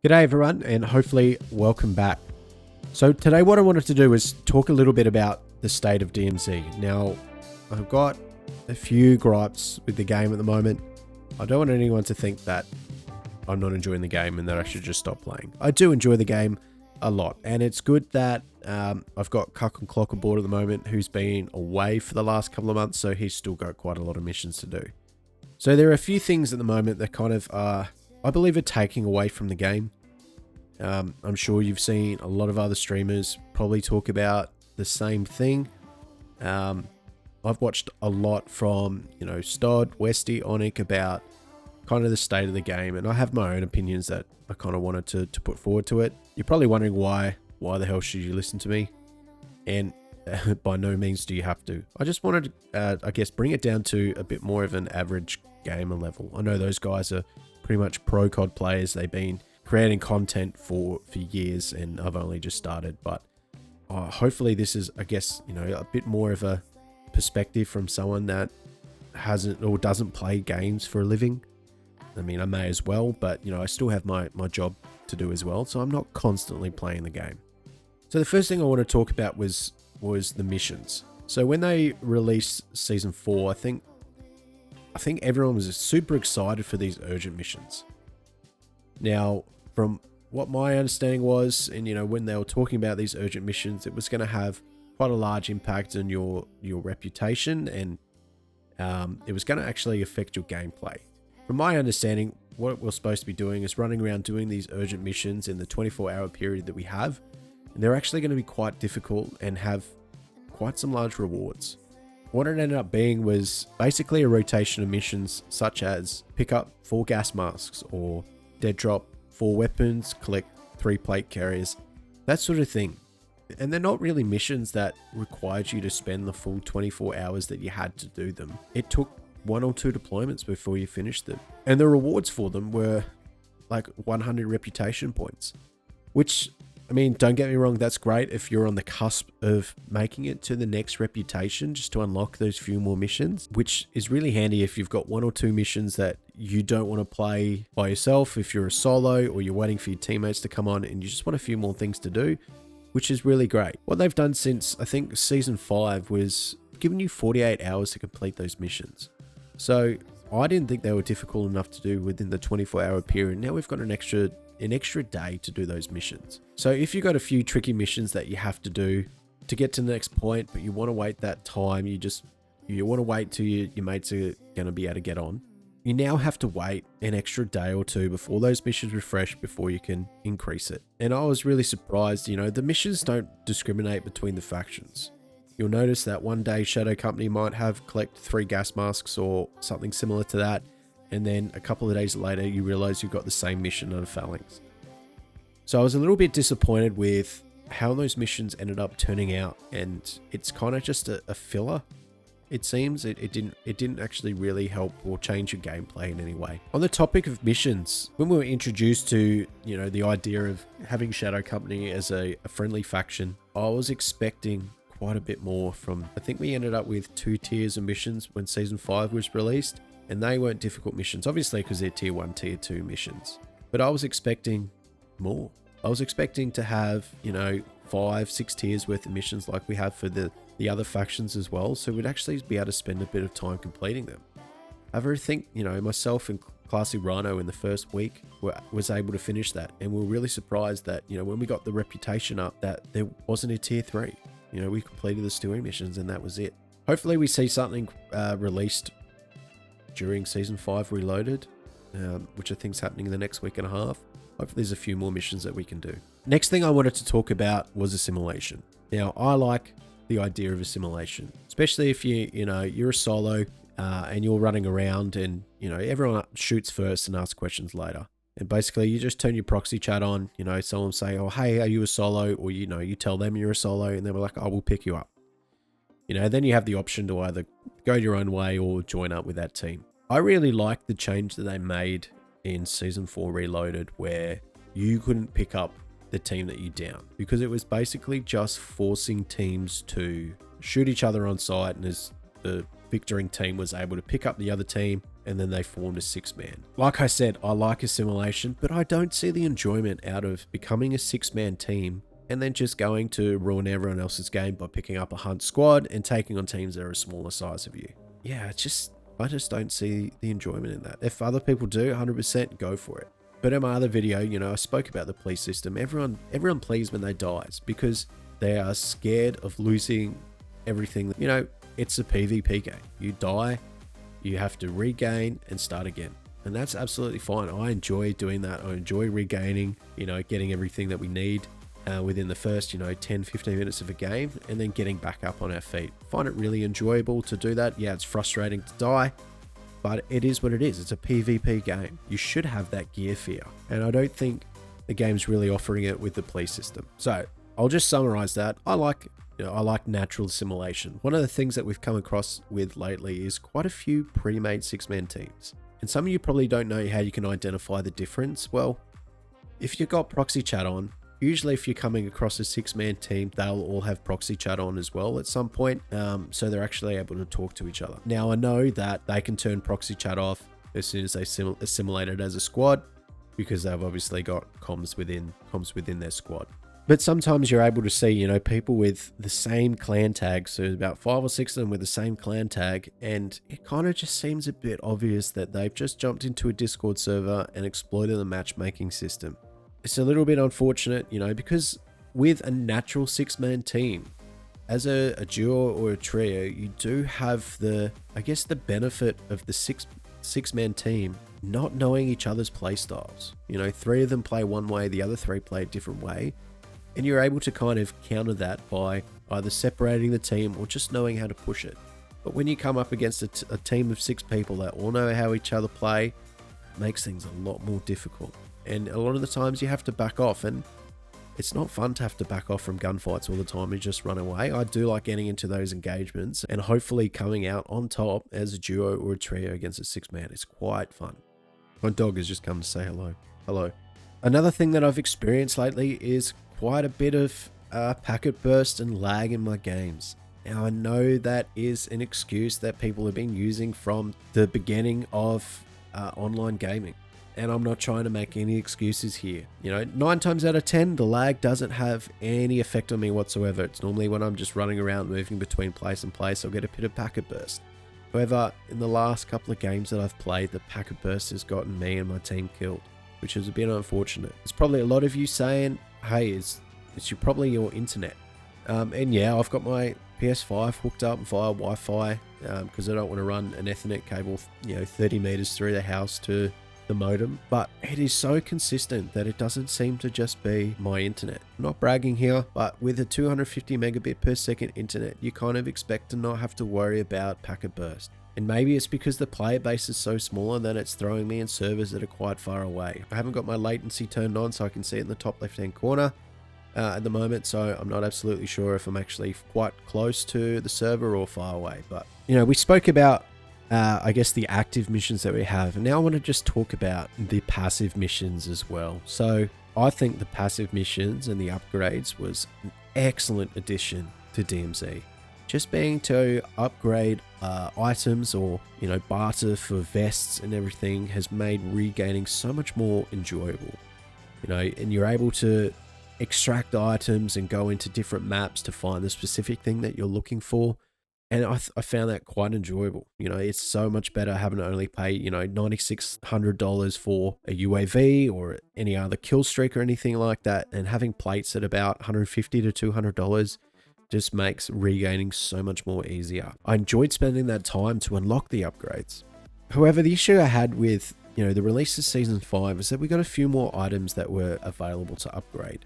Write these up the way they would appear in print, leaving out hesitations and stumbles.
G'day everyone, and hopefully welcome back. So today what I wanted to do is talk a little bit about the State of DMZ. Now, I've got a few gripes with the game at the moment. I don't want anyone to think that I'm not enjoying the game and that I should just stop playing. I do enjoy the game a lot, and it's good that I've got Cuck and Clock aboard at the moment, who's been away for the last couple of months, so he's still got quite a lot of missions to do. So there are a few things at the moment that kind of are, I believe, are taking away from the game. I'm sure you've seen a lot of other streamers probably talk about the same thing. I've watched a lot from, Stod, Westy, Onic about kind of the state of the game, and I have my own opinions that I kind of wanted to put forward to it. You're probably wondering why the hell should you listen to me? And by no means do you have to. I just wanted to, I guess, bring it down to a bit more of an average gamer level. I know those guys are pretty much pro COD players. They've been creating content for years, and I've only just started, but hopefully this is, I guess, a bit more of a perspective from someone that hasn't or doesn't play games for a living. I mean, I may as well, but I still have my job to do as well, so I'm not constantly playing the game. So the first thing I want to talk about was the missions. So when they released season 4, I think everyone was super excited for these urgent missions. Now, from what my understanding was, and when they were talking about these urgent missions, it was going to have quite a large impact on your reputation, and it was going to actually affect your gameplay. From my understanding, what we're supposed to be doing is running around doing these urgent missions in the 24-hour period that we have, and they're actually going to be quite difficult and have quite some large rewards. What it ended up being was basically a rotation of missions such as pick up 4 gas masks, or dead drop 4 weapons, collect 3 plate carriers, that sort of thing. And they're not really missions that required you to spend the full 24 hours that you had to do them. It took 1 or 2 deployments before you finished them. And the rewards for them were like 100 reputation points, which, I mean, don't get me wrong, that's great if you're on the cusp of making it to the next reputation, just to unlock those few more missions, which is really handy if you've got 1 or 2 missions that you don't want to play by yourself, if you're a solo or you're waiting for your teammates to come on and you just want a few more things to do, which is really great. What they've done since, I think, season 5 was giving you 48 hours to complete those missions. So I didn't think they were difficult enough to do within the 24-hour period. Now we've got an extra day to do those missions. So if you've got a few tricky missions that you have to do to get to the next point, but you want to wait that time, you want to wait till your mates are going to be able to get on, you now have to wait an extra day or 2 before those missions refresh before you can increase it. And I was really surprised, the missions don't discriminate between the factions. You'll notice that one day Shadow Company might have collect 3 gas masks or something similar to that, and then a couple of days later you realize you've got the same mission on a phalanx. So I was a little bit disappointed with how those missions ended up turning out, and it's kind of just a filler. It seems it didn't actually really help or change your gameplay in any way. On the topic of missions, when we were introduced to the idea of having Shadow Company as a friendly faction, I was expecting quite a bit more from. I think we ended up with 2 tiers of missions when season 5 was released, and they weren't difficult missions, obviously, because they're tier 1, tier 2 missions. But I was expecting more. I was expecting to have 5, 6 tiers worth of missions like we have for the other factions as well, so we'd actually be able to spend a bit of time completing them. I think myself and Classy Rhino in the first week was able to finish that, and we were really surprised that when we got the reputation up, that there wasn't a tier 3. We completed the story missions and that was it. Hopefully we see something released during season 5 Reloaded, which I think is happening in the next week and a half. Hopefully there's a few more missions that we can do. Next thing I wanted to talk about was assimilation. Now, I like the idea of assimilation, especially if you're a solo and you're running around and everyone shoots first and asks questions later. And basically you just turn your proxy chat on, someone say, oh, hey, are you a solo? Or, you tell them you're a solo and they're like, oh, we'll pick you up. Then you have the option to either go your own way or join up with that team. I really like the change that they made in season 4 Reloaded, where you couldn't pick up the team that you down, because it was basically just forcing teams to shoot each other on sight, and as the victoring team was able to pick up the other team and then they formed a 6-man. Like I said, I like assimilation, but I don't see the enjoyment out of becoming a 6-man team and then just going to ruin everyone else's game by picking up a hunt squad and taking on teams that are a smaller size of you. Yeah, I just don't see the enjoyment in that. If other people do, 100% go for it. But in my other video, I spoke about the police system. Everyone pleads when they dies because they are scared of losing everything. It's a PvP game. You die, you have to regain and start again. And that's absolutely fine. I enjoy doing that. I enjoy regaining, getting everything that we need within the first, 10, 15 minutes of a game, and then getting back up on our feet. Find it really enjoyable to do that. Yeah, it's frustrating to die, but it is what it is. It's a PvP game. You should have that gear fear. And I don't think the game's really offering it with the police system. So I'll just summarize that. I like natural assimilation. One of the things that we've come across with lately is quite a few pre-made 6-man teams. And some of you probably don't know how you can identify the difference. Well, if you've got proxy chat on, usually if you're coming across a 6-man team, they'll all have proxy chat on as well at some point. So they're actually able to talk to each other. Now I know that they can turn proxy chat off as soon as they assimilate it as a squad, because they've obviously got comms within their squad. But sometimes you're able to see, people with the same clan tag. So there's about 5 or 6 of them with the same clan tag. And it kind of just seems a bit obvious that they've just jumped into a Discord server and exploited the matchmaking system. It's a little bit unfortunate, because with a natural 6-man team, as a duo or a trio, you do have the benefit of the six-man team not knowing each other's play styles. 3 of them play one way, the other 3 play a different way. And you're able to kind of counter that by either separating the team or just knowing how to push it. But when you come up against a team of 6 people that all know how each other play, it makes things a lot more difficult. And a lot of the times you have to back off, and it's not fun to have to back off from gunfights all the time and just run away. I do like getting into those engagements and hopefully coming out on top as a duo or a trio against a 6-man. It's quite fun. My dog has just come to say hello. Hello. Another thing that I've experienced lately is quite a bit of packet burst and lag in my games. Now I know that is an excuse that people have been using from the beginning of online gaming, and I'm not trying to make any excuses here. 9 times out of 10 the lag doesn't have any effect on me whatsoever. It's normally when I'm just running around moving between place and place I'll get a bit of packet burst. However, in the last couple of games that I've played, the packet burst has gotten me and my team killed, which is a bit unfortunate. There's probably a lot of you saying, hey, it's probably your internet. And yeah, I've got my PS5 hooked up via Wi-Fi because I don't want to run an Ethernet cable 30 meters through the house to the modem. But it is so consistent that it doesn't seem to just be my internet. I'm not bragging here, but with a 250 megabit per second internet, you kind of expect to not have to worry about packet burst. And maybe it's because the player base is so smaller that it's throwing me in servers that are quite far away. I haven't got my latency turned on so I can see it in the top left hand corner at the moment, so I'm not absolutely sure if I'm actually quite close to the server or far away. But we spoke about the active missions that we have, and now I want to just talk about the passive missions as well. So I think the passive missions and the upgrades was an excellent addition to DMZ. Just being to upgrade items or barter for vests and everything has made regaining so much more enjoyable. And you're able to extract items and go into different maps to find the specific thing that you're looking for. And I found that quite enjoyable. It's so much better having to only pay, $9,600 for a UAV or any other kill streak or anything like that. And having plates at about $150 to $200 just makes regaining so much more easier. I enjoyed spending that time to unlock the upgrades. However, the issue I had with, the release of Season 5 is that we got a few more items that were available to upgrade.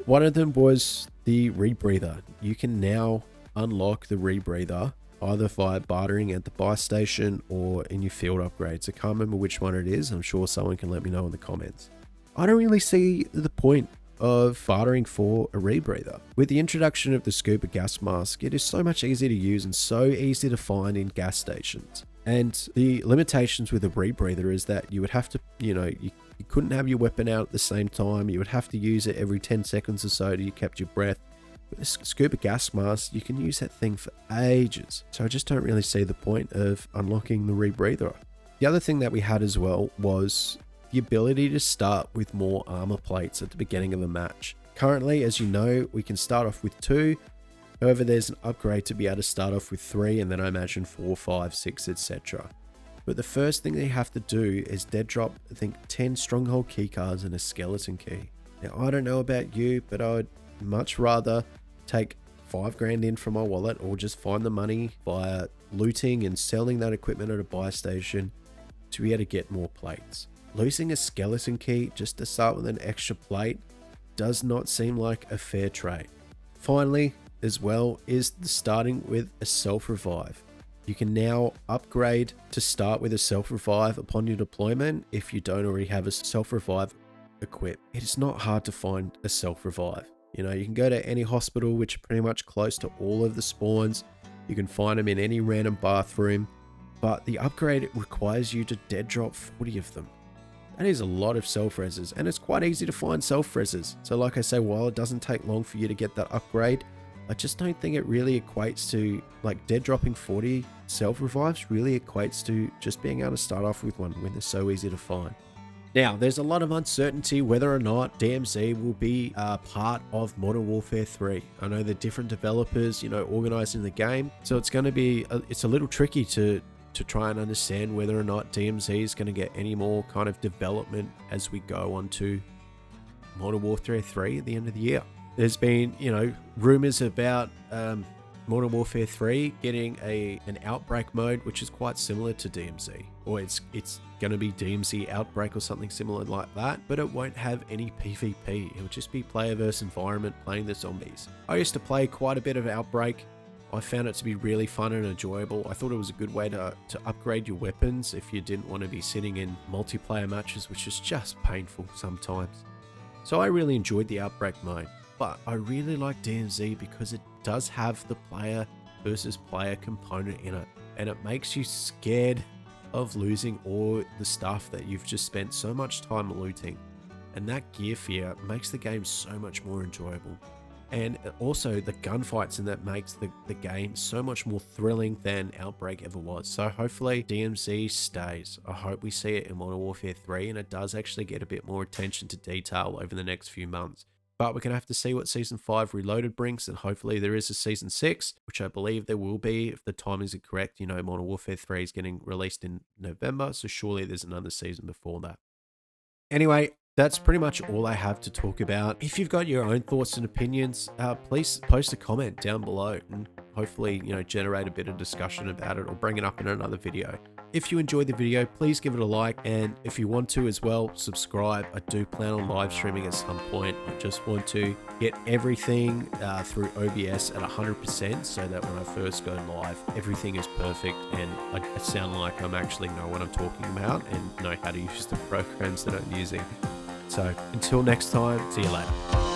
One of them was the rebreather. You can now unlock the rebreather either via bartering at the buy station or in your field upgrades. I can't remember which one it is. I'm sure someone can let me know in the comments. I don't really see the point of bartering for a rebreather. With the introduction of the scuba gas mask, it is so much easier to use and so easy to find in gas stations. And the limitations with a rebreather is that you would have to, you couldn't have your weapon out at the same time. You would have to use it every 10 seconds or so till you kept your breath. With a scuba gas mask, you can use that thing for ages. So I just don't really see the point of unlocking the rebreather. The other thing that we had as well was the ability to start with more armor plates at the beginning of a match. Currently, as you know, we can start off with 2. However, there's an upgrade to be able to start off with 3, and then I imagine 4, 5, 6, etc. But the first thing they have to do is dead drop, I think, 10 stronghold keycards and a skeleton key. Now, I don't know about you, but I would much rather take 5 grand in from my wallet, or just find the money via looting and selling that equipment at a buy station to be able to get more plates. Losing a skeleton key just to start with an extra plate does not seem like a fair trade. Finally, as well, is the starting with a self-revive. You can now upgrade to start with a self-revive upon your deployment if you don't already have a self-revive equipped. It is not hard to find a self-revive. You know, you can go to any hospital, which are pretty much close to all of the spawns. You can find them in any random bathroom, but the upgrade requires you to dead drop 40 of them. That is a lot of self-reses, and it's quite easy to find self-reses. So like I say, while it doesn't take long for you to get that upgrade, I just don't think it really equates to, like, dead dropping 40 self-revives really equates to just being able to start off with one when they're so easy to find. Now, there's a lot of uncertainty whether or not DMZ will be part of Modern Warfare 3. I know the different developers, you know, organizing the game, so it's going to be, it's a little tricky to try and understand whether or not DMZ is going to get any more kind of development as we go on to Modern Warfare 3 at the end of the year. There's been, you know, rumors about Modern Warfare 3 getting an outbreak mode, which is quite similar to DMZ, or it's going to be DMZ Outbreak or something similar like that, but it won't have any PvP. It'll just be player versus environment playing the zombies. I used to play quite a bit of Outbreak. I found it to be really fun and enjoyable. I thought it was a good way to upgrade your weapons if you didn't want to be sitting in multiplayer matches, which is just painful sometimes. So I really enjoyed the Outbreak mode. But I really like DMZ because it does have the player versus player component in it, and it makes you scared of losing all the stuff that you've just spent so much time looting, and that gear fear makes the game so much more enjoyable. And also the gunfights in that makes the game so much more thrilling than Outbreak ever was. So hopefully DMZ stays. I hope we see it in Modern Warfare 3 and it does actually get a bit more attention to detail over the next few months. But we're going to have to see what Season 5 Reloaded brings, and hopefully there is a Season 6, which I believe there will be if the timings are correct. You know, Modern Warfare 3 is getting released in November, so surely there's another season before that. Anyway, that's pretty much all I have to talk about. If you've got your own thoughts and opinions, please post a comment down below and hopefully, you know, generate a bit of discussion about it or bring it up in another video. If you enjoyed the video, please give it a like, and if you want to as well, subscribe. I do plan on live streaming at some point. I just want to get everything through OBS at 100% so that when I first go live, everything is perfect and I sound like I'm actually know what I'm talking about and know how to use the programs that I'm using. So until next time, see you later.